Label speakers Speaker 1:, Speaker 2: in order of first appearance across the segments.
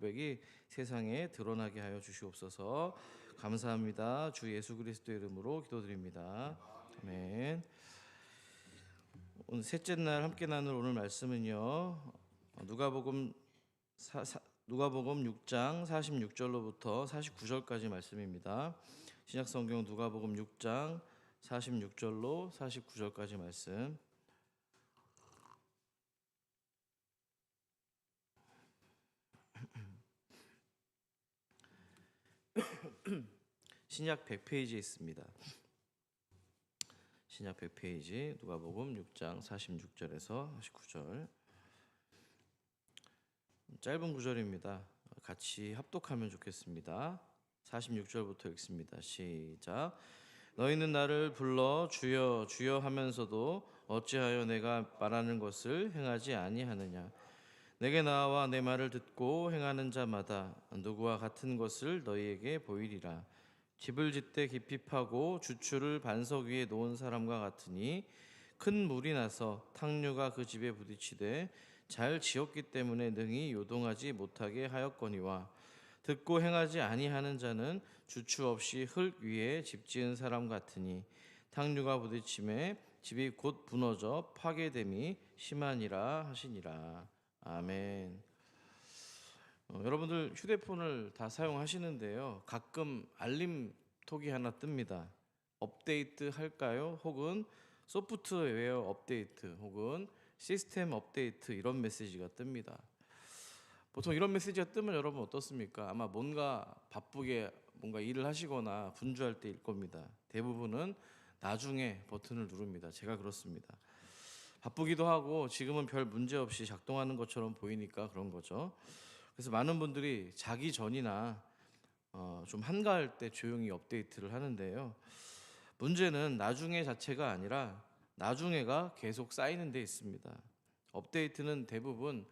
Speaker 1: 고백이 세상에 드러나게 하여 주시옵소서. 감사합니다. 주 예수 그리스도의 이름으로 기도드립니다. 아멘. 오늘 셋째 날 함께 나눌 오늘 말씀은요. 누가복음 6장 46절로부터 49절까지 말씀입니다. 신약성경 누가복음 6장 46절로 49절까지 말씀. 신약 100페이지에 있습니다. 신약 100페이지 누가복음 6장 46절에서 49절. 짧은 구절입니다. 같이 합독하면 좋겠습니다. 46절부터 읽습니다. 시작. 너희는 나를 불러 주여 주여 하면서도 어찌하여 내가 말하는 것을 행하지 아니하느냐. 내게 나와 내 말을 듣고 행하는 자마다 누구와 같은 것을 너희에게 보이리라. 집을 짓되 깊이 파고 주추를 반석 위에 놓은 사람과 같으니 큰 물이 나서 탕류가 그 집에 부딪히되 잘 지었기 때문에 능히 요동하지 못하게 하였거니와 듣고 행하지 아니하는 자는 주추 없이 흙 위에 집 지은 사람 같으니 탕류가 부딪힘에 집이 곧 무너져 파괴됨이 심하니라 하시니라. 아멘. 여러분들 휴대폰을 다 사용하시는데요. 가끔 알림톡이 하나 뜹니다. 업데이트 할까요? 혹은 소프트웨어 업데이트 혹은 시스템 업데이트 이런 메시지가 뜹니다. 보통 이런 메시지가 뜨면 여러분 어떻습니까? 아마 뭔가 바쁘게 뭔가 일을 하시거나 분주할 때일 겁니다. 대부분은 나중에 버튼을 누릅니다. 제가 그렇습니다. 바쁘기도 하고 지금은 별 문제 없이 작동하는 것처럼 보이니까 그런 거죠. 그래서 많은 분들이 자기 전이나 좀 한가할 때 조용히 업데이트를 하는데요. 문제는 나중에 자체가 아니라 나중에가 계속 쌓이는 데 있습니다. 업데이트는 대부분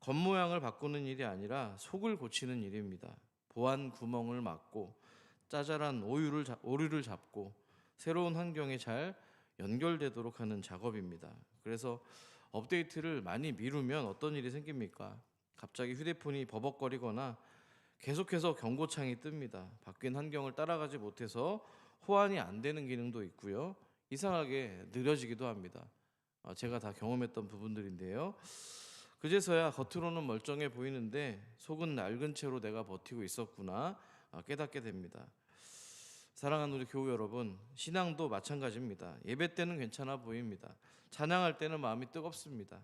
Speaker 1: 겉모양을 바꾸는 일이 아니라 속을 고치는 일입니다. 보안 구멍을 막고 짜잘한 오류를 잡고 새로운 환경에 잘 연결되도록 하는 작업입니다. 그래서 업데이트를 많이 미루면 어떤 일이 생깁니까? 갑자기 휴대폰이 버벅거리거나 계속해서 경고창이 뜹니다. 바뀐 환경을 따라가지 못해서 호환이 안 되는 기능도 있고요. 이상하게 느려지기도 합니다. 제가 다 경험했던 부분들인데요. 그제서야 겉으로는 멀쩡해 보이는데 속은 낡은 채로 내가 버티고 있었구나 깨닫게 됩니다. 사랑하는 우리 교우 여러분, 신앙도 마찬가지입니다. 예배 때는 괜찮아 보입니다. 찬양할 때는 마음이 뜨겁습니다.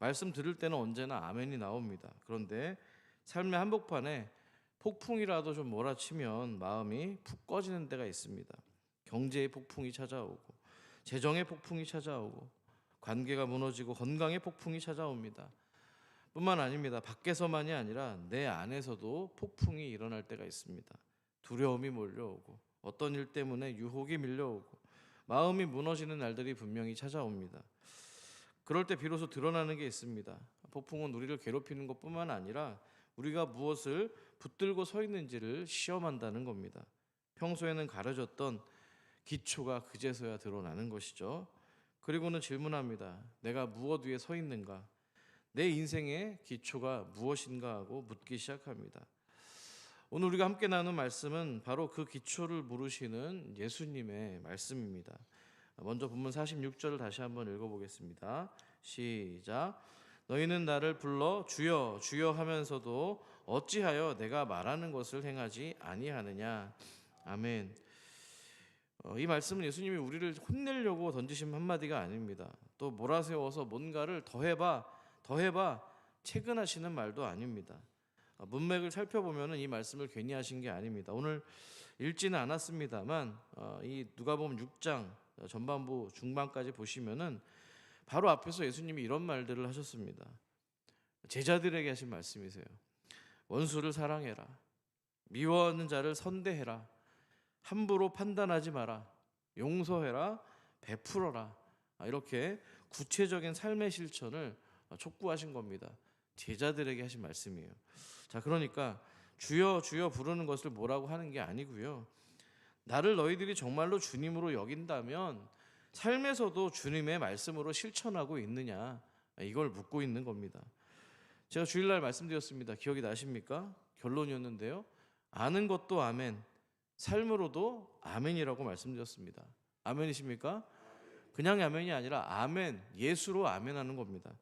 Speaker 1: 말씀 들을 때는 언제나 아멘이 나옵니다. 그런데 삶의 한복판에 폭풍이라도 좀 몰아치면 마음이 푹 꺼지는 때가 있습니다. 경제의 폭풍이 찾아오고 재정의 폭풍이 찾아오고 관계가 무너지고 건강의 폭풍이 찾아옵니다. 뿐만 아닙니다. 밖에서만이 아니라 내 안에서도 폭풍이 일어날 때가 있습니다. 두려움이 몰려오고 어떤 일 때문에 유혹이 밀려오고 마음이 무너지는 날들이 분명히 찾아옵니다. 그럴 때 비로소 드러나는 게 있습니다. 폭풍은 우리를 괴롭히는 것뿐만 아니라 우리가 무엇을 붙들고 서 있는지를 시험한다는 겁니다. 평소에는 가려졌던 기초가 그제서야 드러나는 것이죠. 그리고는 질문합니다. 내가 무엇 위에 서 있는가? 내 인생의 기초가 무엇인가 하고 묻기 시작합니다. 오늘 우리가 함께 나눈 말씀은 바로 그 기초를 물으시는 예수님의 말씀입니다. 먼저 본문 46절을 다시 한번 읽어보겠습니다. 시작. 너희는 나를 불러 주여 주여 하면서도 어찌하여 내가 말하는 것을 행하지 아니하느냐. 아멘. 이 말씀은 예수님이 우리를 혼내려고 던지신 한마디가 아닙니다. 또 몰아세워서 뭔가를 더해봐 채근하시는 말도 아닙니다. 문맥을 살펴보면 이 말씀을 괜히 하신 게 아닙니다. 오늘 읽지는 않았습니다만 이 누가복음 6장 전반부 중반까지 보시면은 바로 앞에서 예수님이 이런 말들을 하셨습니다. 제자들에게 하신 말씀이세요. 원수를 사랑해라. 미워하는 자를 선대해라. 함부로 판단하지 마라. 용서해라. 베풀어라. 이렇게 구체적인 삶의 실천을 촉구하신 겁니다. 제자들에게 하신 말씀이에요. 자, 그러니까 주여 주여 부르는 것을 뭐라고 하는 게 아니고요. 나를 너희들이 정말로 주님으로 여긴다면 삶에서도 주님의 말씀으로 실천하고 있느냐, 이걸 묻고 있는 겁니다. 제가 주일날 말씀드렸습니다. 기억이 나십니까? 결론이었는데요. 아는 것도 아멘, 삶으로도 아멘이라고 말씀드렸습니다. 아멘이십니까? 그냥 아멘이 아니라 아멘, 예수로 아멘하는 겁니다.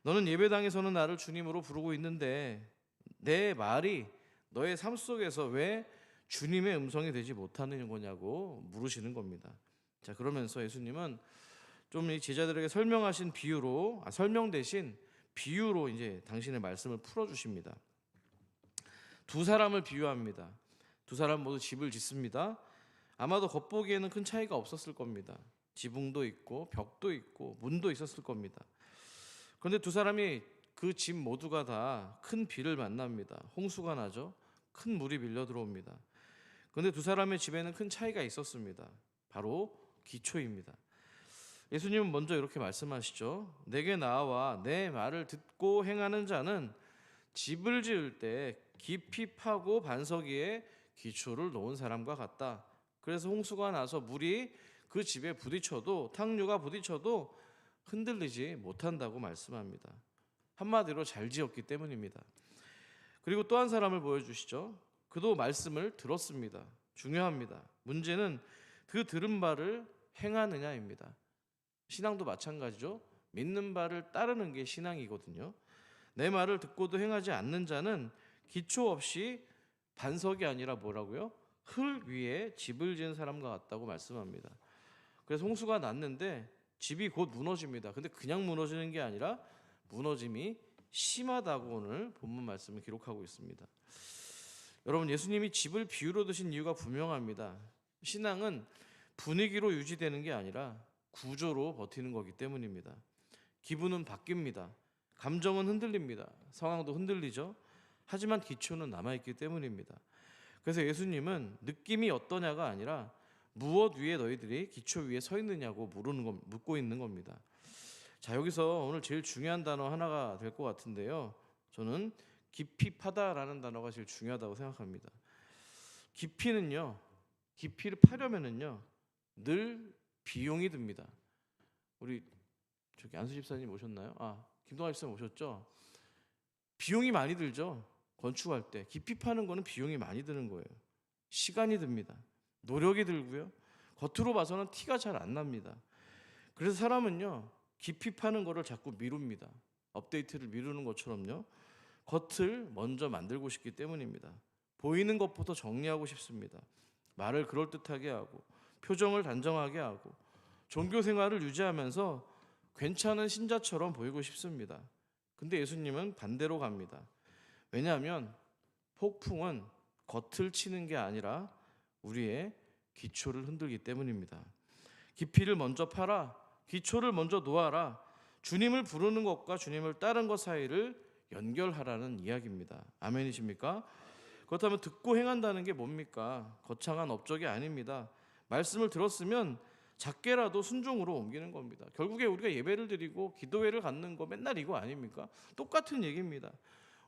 Speaker 1: 너는 예배당에서는 나를 주님으로 부르고 있는데 내 말이 너의 삶 속에서 왜 주님의 음성이 되지 못하는 거냐고 물으시는 겁니다. 자, 그러면서 예수님은 좀 이 제자들에게 설명하신 비유로 설명 대신 비유로 이제 당신의 말씀을 풀어 주십니다. 두 사람을 비유합니다. 두 사람 모두 집을 짓습니다. 아마도 겉보기에는 큰 차이가 없었을 겁니다. 지붕도 있고 벽도 있고 문도 있었을 겁니다. 그런데 두 사람이 그 집 모두가 다 큰 비를 만납니다. 홍수가 나죠. 큰 물이 밀려 들어옵니다. 그런데 두 사람의 집에는 큰 차이가 있었습니다. 바로 기초입니다. 예수님은 먼저 이렇게 말씀하시죠. 내게 나와 내 말을 듣고 행하는 자는 집을 지을 때 깊이 파고 반석 위에 기초를 놓은 사람과 같다. 그래서 홍수가 나서 물이 그 집에 부딪혀도 탕류가 부딪혀도 흔들리지 못한다고 말씀합니다. 한마디로 잘 지었기 때문입니다. 그리고 또 한 사람을 보여주시죠. 그도 말씀을 들었습니다. 중요합니다. 문제는 그 들은 바를 행하느냐입니다. 신앙도 마찬가지죠. 믿는 바를 따르는 게 신앙이거든요. 내 말을 듣고도 행하지 않는 자는 기초 없이 반석이 아니라 뭐라고요? 흙 위에 집을 지은 사람과 같다고 말씀합니다. 그래서 홍수가 났는데 집이 곧 무너집니다. 근데 그냥 무너지는 게 아니라 무너짐이 심하다고 오늘 본문 말씀을 기록하고 있습니다. 여러분, 예수님이 집을 비유로 드신 이유가 분명합니다. 신앙은 분위기로 유지되는 게 아니라 구조로 버티는 거기 때문입니다. 기분은 바뀝니다. 감정은 흔들립니다. 상황도 흔들리죠. 하지만 기초는 남아있기 때문입니다. 그래서 예수님은 느낌이 어떠냐가 아니라 무엇 위에 너희들이 기초 위에 서 있느냐고 묻고 있는 겁니다. 자, 여기서 오늘 제일 중요한 단어 하나가 될 것 같은데요. 저는 깊이 파다라는 단어가 제일 중요하다고 생각합니다. 깊이를 파려면은요 늘 비용이 듭니다. 우리 저기 안수 집사님 오셨나요? 김동환 집사님 오셨죠? 비용이 많이 들죠. 건축할 때 깊이 파는 거는 비용이 많이 드는 거예요. 시간이 듭니다. 노력이 들고요. 겉으로 봐서는 티가 잘 안 납니다. 그래서 사람은요 깊이 파는 거를 자꾸 미룹니다. 업데이트를 미루는 것처럼요. 겉을 먼저 만들고 싶기 때문입니다. 보이는 것부터 정리하고 싶습니다. 말을 그럴듯하게 하고 표정을 단정하게 하고 종교 생활을 유지하면서 괜찮은 신자처럼 보이고 싶습니다. 근데 예수님은 반대로 갑니다. 왜냐하면 폭풍은 겉을 치는 게 아니라 우리의 기초를 흔들기 때문입니다. 깊이를 먼저 파라. 기초를 먼저 놓아라. 주님을 부르는 것과 주님을 따른 것 사이를 연결하라는 이야기입니다. 아멘이십니까? 그렇다면 듣고 행한다는 게 뭡니까? 거창한 업적이 아닙니다. 말씀을 들었으면 작게라도 순종으로 옮기는 겁니다. 결국에 우리가 예배를 드리고 기도회를 갖는 거 맨날 이거 아닙니까? 똑같은 얘기입니다.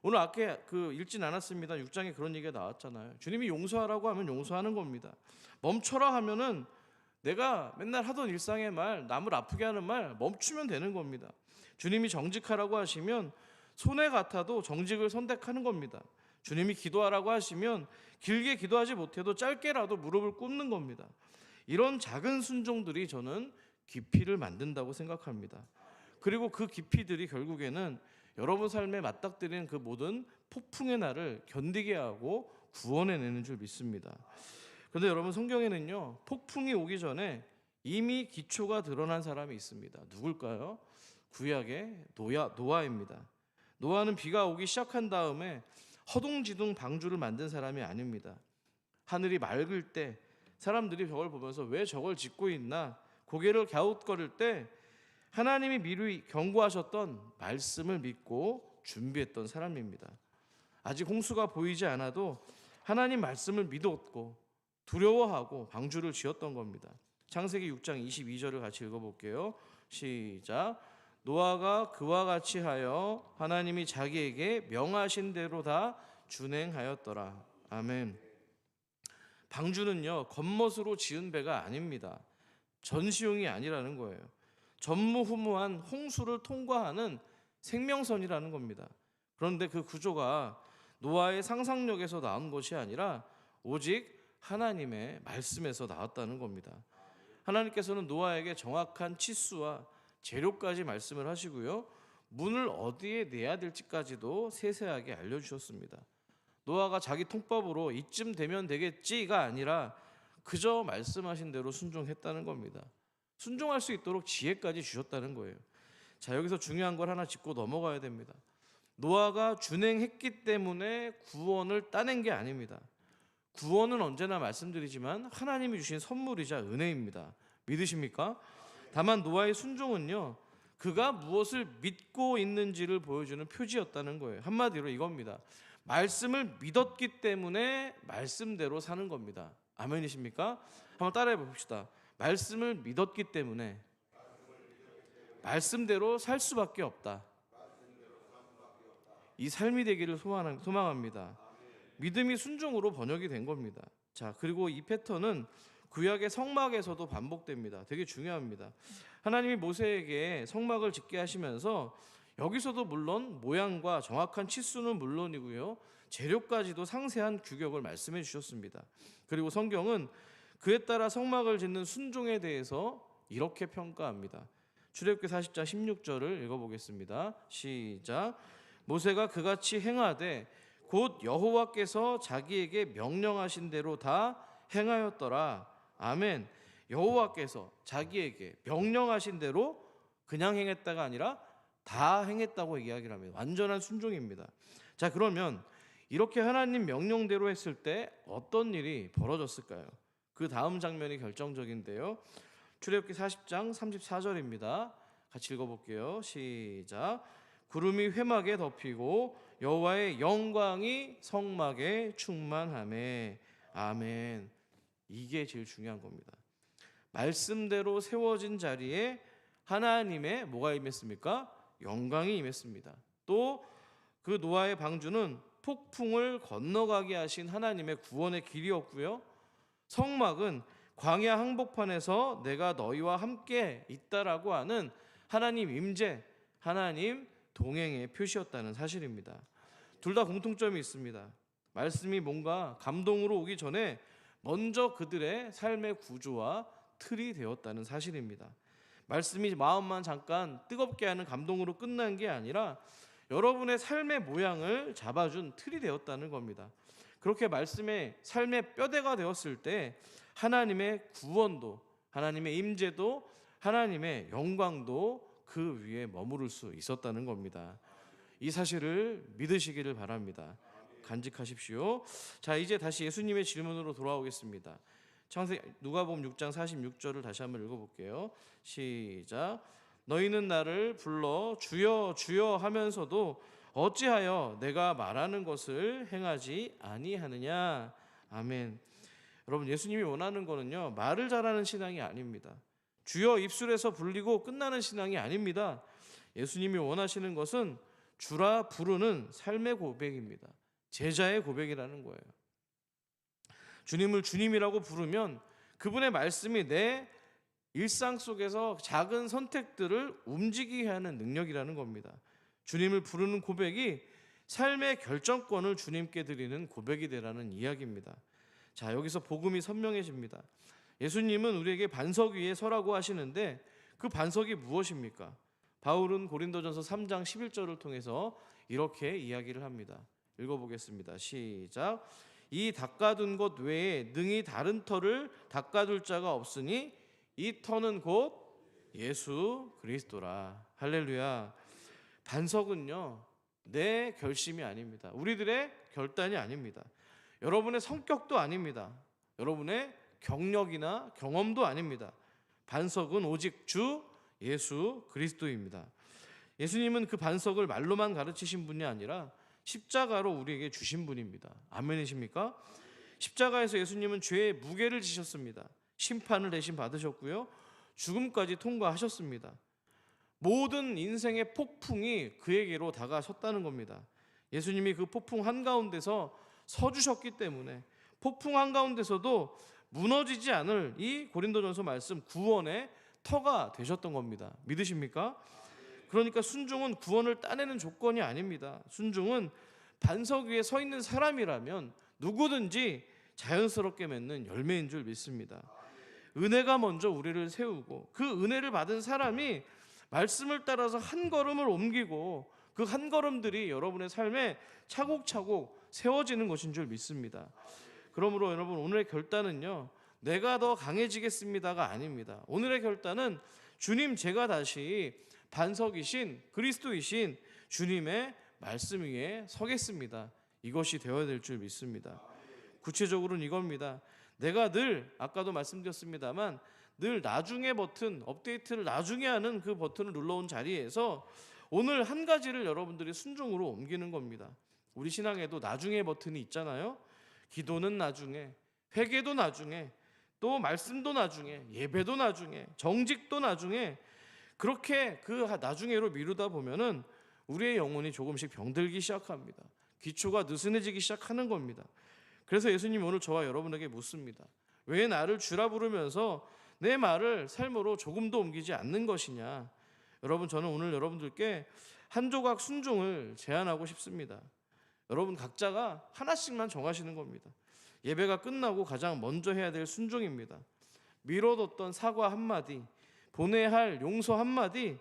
Speaker 1: 오늘 아까 읽진 않았습니다. 6장에 그런 얘기가 나왔잖아요. 주님이 용서하라고 하면 용서하는 겁니다. 멈춰라 하면은 내가 맨날 하던 일상의 말, 남을 아프게 하는 말 멈추면 되는 겁니다. 주님이 정직하라고 하시면 손해 같아도 정직을 선택하는 겁니다. 주님이 기도하라고 하시면 길게 기도하지 못해도 짧게라도 무릎을 꿇는 겁니다. 이런 작은 순종들이 저는 깊이를 만든다고 생각합니다. 그리고 그 깊이들이 결국에는 여러분 삶에 맞닥뜨리는 그 모든 폭풍의 날을 견디게 하고 구원해내는 줄 믿습니다. 그런데 여러분, 성경에는요 폭풍이 오기 전에 이미 기초가 드러난 사람이 있습니다. 누굴까요? 구약의 노아입니다. 노아는 비가 오기 시작한 다음에 허둥지둥 방주를 만든 사람이 아닙니다. 하늘이 맑을 때 사람들이 저걸 보면서 왜 저걸 짓고 있나 고개를 갸웃거릴 때 하나님이 미리 경고하셨던 말씀을 믿고 준비했던 사람입니다. 아직 홍수가 보이지 않아도 하나님 말씀을 믿었고 두려워하고 방주를 지었던 겁니다. 창세기 6장 22절을 같이 읽어볼게요. 시작. 노아가 그와 같이 하여 하나님이 자기에게 명하신 대로 다 준행하였더라. 아멘. 방주는요 겉멋으로 지은 배가 아닙니다. 전시용이 아니라는 거예요. 전무후무한 홍수를 통과하는 생명선이라는 겁니다. 그런데 그 구조가 노아의 상상력에서 나온 것이 아니라 오직 하나님의 말씀에서 나왔다는 겁니다. 하나님께서는 노아에게 정확한 치수와 재료까지 말씀을 하시고요, 문을 어디에 내야 될지까지도 세세하게 알려주셨습니다. 노아가 자기 통밥으로 이쯤 되면 되겠지가 아니라 그저 말씀하신 대로 순종했다는 겁니다. 순종할 수 있도록 지혜까지 주셨다는 거예요. 자, 여기서 중요한 걸 하나 짚고 넘어가야 됩니다. 노아가 준행했기 때문에 구원을 따낸 게 아닙니다. 구원은 언제나 말씀드리지만 하나님이 주신 선물이자 은혜입니다. 믿으십니까? 다만 노아의 순종은요, 그가 무엇을 믿고 있는지를 보여주는 표지였다는 거예요. 한마디로 이겁니다. 말씀을 믿었기 때문에 말씀대로 사는 겁니다. 아멘이십니까? 한번 따라해 봅시다. 말씀을 믿었기 때문에 말씀대로 살 수밖에 없다. 이 삶이 되기를 소망합니다. 믿음이 순종으로 번역이 된 겁니다. 자, 그리고 이 패턴은 구약의 성막에서도 반복됩니다. 되게 중요합니다. 하나님이 모세에게 성막을 짓게 하시면서 여기서도 물론 모양과 정확한 치수는 물론이고요, 재료까지도 상세한 규격을 말씀해 주셨습니다. 그리고 성경은 그에 따라 성막을 짓는 순종에 대해서 이렇게 평가합니다. 출애굽기 40장 16절을 읽어보겠습니다. 시작. 모세가 그같이 행하되 곧 여호와께서 자기에게 명령하신 대로 다 행하였더라. 아멘. 여호와께서 자기에게 명령하신 대로 그냥 행했다가 아니라 다 행했다고 이야기를 합니다. 완전한 순종입니다. 자, 그러면 이렇게 하나님 명령대로 했을 때 어떤 일이 벌어졌을까요? 그 다음 장면이 결정적인데요. 출애굽기 40장 34절입니다. 같이 읽어볼게요. 시작. 구름이 회막에 덮이고 여호와의 영광이 성막에 충만하매. 아멘. 이게 제일 중요한 겁니다. 말씀대로 세워진 자리에 하나님의 뭐가 임했습니까? 영광이 임했습니다. 또 그 노아의 방주는 폭풍을 건너가게 하신 하나님의 구원의 길이었고요, 성막은 광야 항복판에서 내가 너희와 함께 있다라고 하는 하나님 임재, 하나님 동행의 표시였다는 사실입니다. 둘 다 공통점이 있습니다. 말씀이 뭔가 감동으로 오기 전에 먼저 그들의 삶의 구조와 틀이 되었다는 사실입니다. 말씀이 마음만 잠깐 뜨겁게 하는 감동으로 끝난 게 아니라 여러분의 삶의 모양을 잡아준 틀이 되었다는 겁니다. 그렇게 말씀의 삶의 뼈대가 되었을 때 하나님의 구원도, 하나님의 임재도, 하나님의 영광도 그 위에 머무를 수 있었다는 겁니다. 이 사실을 믿으시기를 바랍니다. 간직하십시오. 자, 이제 다시 예수님의 질문으로 돌아오겠습니다. 누가복음 6장 46절을 다시 한번 읽어볼게요. 시작. 너희는 나를 불러 주여 주여 하면서도 어찌하여 내가 말하는 것을 행하지 아니하느냐. 아멘. 여러분, 예수님이 원하는 거는요, 말을 잘하는 신앙이 아닙니다. 주여 입술에서 불리고 끝나는 신앙이 아닙니다. 예수님이 원하시는 것은 주라 부르는 삶의 고백입니다. 제자의 고백이라는 거예요. 주님을 주님이라고 부르면 그분의 말씀이 내 일상 속에서 작은 선택들을 움직이게 하는 능력이라는 겁니다. 주님을 부르는 고백이 삶의 결정권을 주님께 드리는 고백이 되라는 이야기입니다. 자, 여기서 복음이 선명해집니다. 예수님은 우리에게 반석 위에 서라고 하시는데 그 반석이 무엇입니까? 바울은 고린도전서 3장 11절을 통해서 이렇게 이야기를 합니다. 읽어보겠습니다. 시작. 이 닦아둔 것 외에 능히 다른 터를 닦아둘 자가 없으니 이 터는 곧 예수 그리스도라. 할렐루야. 반석은요, 내 결심이 아닙니다. 우리들의 결단이 아닙니다. 여러분의 성격도 아닙니다. 여러분의 경력이나 경험도 아닙니다. 반석은 오직 주 예수 그리스도입니다. 예수님은 그 반석을 말로만 가르치신 분이 아니라 십자가로 우리에게 주신 분입니다. 아멘이십니까? 십자가에서 예수님은 죄의 무게를 지셨습니다. 심판을 대신 받으셨고요, 죽음까지 통과하셨습니다. 모든 인생의 폭풍이 그에게로 다가섰다는 겁니다. 예수님이 그 폭풍 한가운데서 서주셨기 때문에 폭풍 한가운데서도 무너지지 않을 이 고린도전서 말씀 구원의 터가 되셨던 겁니다. 믿으십니까? 그러니까 순종은 구원을 따내는 조건이 아닙니다. 순종은 반석 위에 서 있는 사람이라면 누구든지 자연스럽게 맺는 열매인 줄 믿습니다. 은혜가 먼저 우리를 세우고 그 은혜를 받은 사람이 말씀을 따라서 한 걸음을 옮기고 그 한 걸음들이 여러분의 삶에 차곡차곡 세워지는 것인 줄 믿습니다. 그러므로 여러분, 오늘의 결단은요, 내가 더 강해지겠습니다가 아닙니다. 오늘의 결단은 주님, 제가 다시 반석이신 그리스도이신 주님의 말씀 위에 서겠습니다. 이것이 되어야 될 줄 믿습니다. 구체적으로는 이겁니다. 내가 늘, 아까도 말씀드렸습니다만, 늘 나중에 버튼, 업데이트를 나중에 하는 그 버튼을 눌러온 자리에서 오늘 한 가지를 여러분들이 순종으로 옮기는 겁니다. 우리 신앙에도 나중에 버튼이 있잖아요. 기도는 나중에, 회개도 나중에, 또 말씀도 나중에, 예배도 나중에, 정직도 나중에, 그렇게 그 나중에로 미루다 보면은 우리의 영혼이 조금씩 병들기 시작합니다. 기초가 느슨해지기 시작하는 겁니다. 그래서 예수님이 오늘 저와 여러분에게 묻습니다. 왜 나를 주라 부르면서 내 말을 삶으로 조금도 옮기지 않는 것이냐? 여러분, 저는 오늘 여러분들께 한 조각 순종을 제안하고 싶습니다. 여러분 각자가 하나씩만 정하시는 겁니다. 예배가 끝나고 가장 먼저 해야 될 순종입니다. 미뤄뒀던 사과 한마디, 보내야 할 용서 한마디,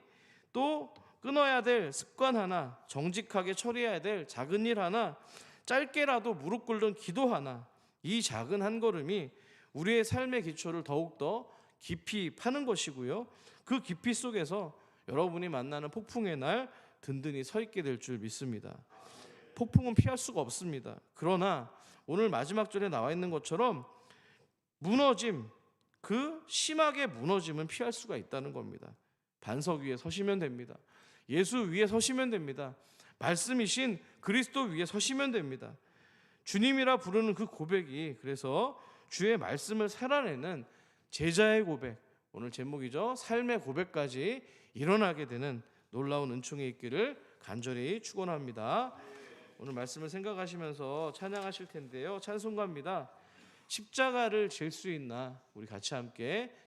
Speaker 1: 또 끊어야 될 습관 하나, 정직하게 처리해야 될 작은 일 하나, 짧게라도 무릎 꿇는 기도 하나, 이 작은 한 걸음이 우리의 삶의 기초를 더욱더 깊이 파는 것이고요, 그 깊이 속에서 여러분이 만나는 폭풍의 날 든든히 서 있게 될 줄 믿습니다. 폭풍은 피할 수가 없습니다. 그러나 오늘 마지막 절에 나와 있는 것처럼 무너짐, 그 심하게 무너짐은 피할 수가 있다는 겁니다. 반석 위에 서시면 됩니다. 예수 위에 서시면 됩니다. 말씀이신 그리스도 위에 서시면 됩니다. 주님이라 부르는 그 고백이, 그래서 주의 말씀을 살아내는 제자의 고백, 오늘 제목이죠. 삶의 고백까지 일어나게 되는 놀라운 은총이 있기를 간절히 축원합니다. 오늘 말씀을 생각하시면서 찬양하실 텐데요, 찬송가입니다. 십자가를 질 수 있나, 우리 같이 함께